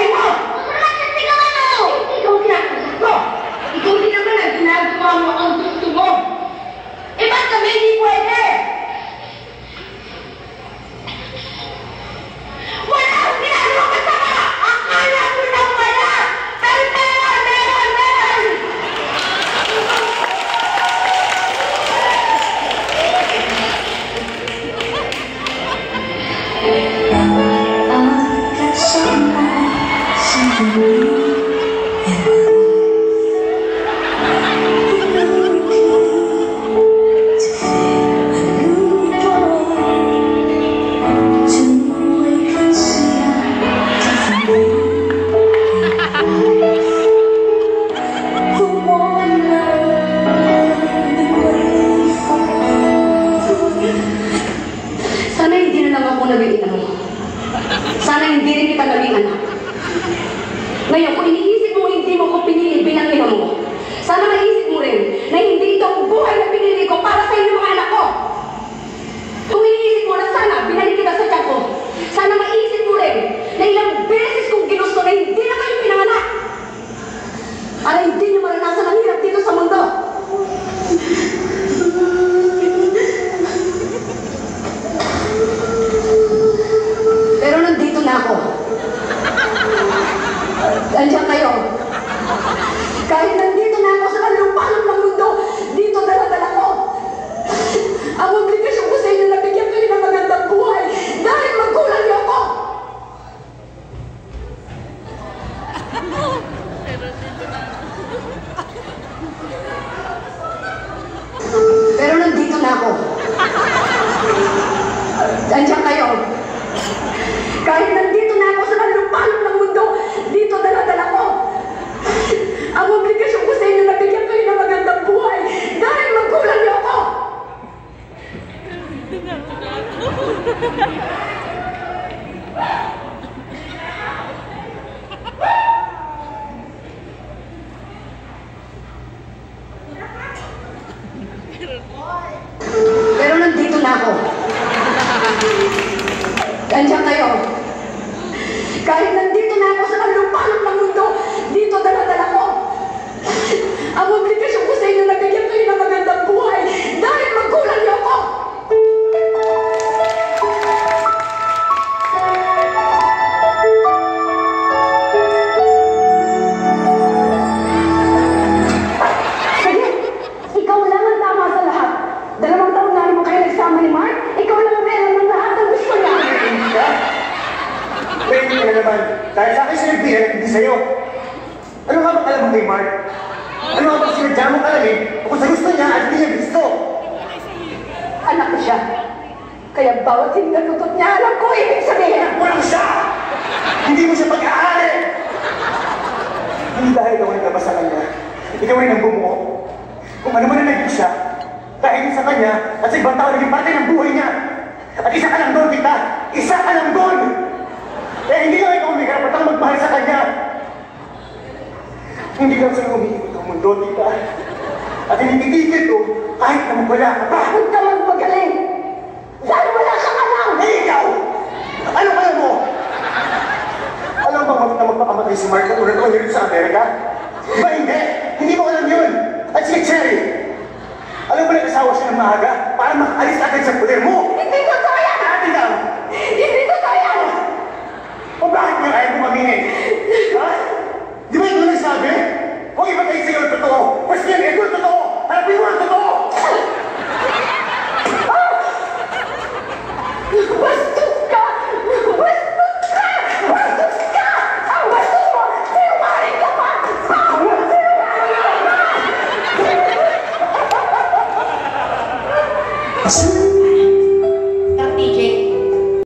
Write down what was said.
buhay mo! Ikaw ang kinakagat ko! Ikaw din naman ang ginagawa mo ang gusto mo! Eh, ba't kami hindi pwede? Wala akong ginagawa kasama! Akala ko na wala! Pero meron! Sana hindi na lang ako naging ina mo. Sana hindi rin kita naging anak. Ngayon, kung iniisip mo hindi mo ko pinili bilang ina mo, sana maisip mo rin na hindi ito ang buhay na pinili ko para sa inyo mga anak ko. Kung iniisip mo na sana binalik kita sa tiyan ko, sana maisip mo rin na ilang beses kong ginusto na hindi na kayo pinanganak. Para hindi niyo maranasan ang hirap dito sa mundo. Pero nandito na ako. Andiyan kayo. Kahit nandito na ako sa kalupalong ng mundo, dito dala-dala ko. Ang obligasyon ko sa inyo na bigyan kayo ng magandang buhay dahil magkulang niyo ako. Pero nandito na ako. Andiyan kayo. Kahit nandito na ako sa kalupalong ng mundo, dito dala-dala ko. Ang obligasyon ko sa inyo na bigyan kayo ng magandang buhay dahil magkulang niyo ako. Pero nandito na ako. Andiyan kayo. Kahit nandito na ako sa kalupalong ng mundo, dito dala-dala ko. Ang obligasyon ko sa inyo na bigyan kayo ng magandang buhay dahil magkulang niyo ako. Sige, ikaw lang ang tama sa lahat. 2 taon na rin mo kayo nagsama ni Mark. Ikaw lang ang meron ng lahat ng gusto niya. Pwede ka naman. Dahil sa akin sinabihan, hindi sa'yo. Ano nga ba alam mo kay Mark? Ano nga ba sinadya mo kalamin kung sa gusto niya at hindi niya gusto? Anak ko siya. Kaya bawat hinatutot niya, alam ko, ibig sabihin. Walang siya! Hindi mo siya pag-aari! Hindi dahil ikaw ay labas sa kanya. Ikaw ay nang bumuo. Kung ano man ang naging siya, dahil sa kanya at sa ibang tao naging parte ng buhay niya. At isa ka lang doon, tita! Isa ka lang doon! Kaya hindi lang ikaw may karapatang magmahal sa kanya. Hindi lang sa'yo umiikot ang mundo, tita. At initigil to kahit na magwala ka pa. Huwag ka magpagaling! Dahil wala kang alam! Eh, ikaw! Ano kaya mo? Alam ba na magpakamatay si Mark at unang dito sa Amerika? Diba hindi? Hindi mo alam yun! At si Cherry! Alam mo na kasawa siya ng maaga para makaalis agad sa puder mo! Hindi totoo yan! Ate daw! Hindi totoo yan! O bakit mo ayaw mo mamingin? Ha? Di ba ito nagsabi? Huwag ipagay sa'yo ang totoo! Mas yan, ito ang totoo! Harapin mo ang totoo! Bastos ka! Bastos ka! Bastos ka! Ang bastos mo! Sinungaling ka pa! Sinungaling ka pa!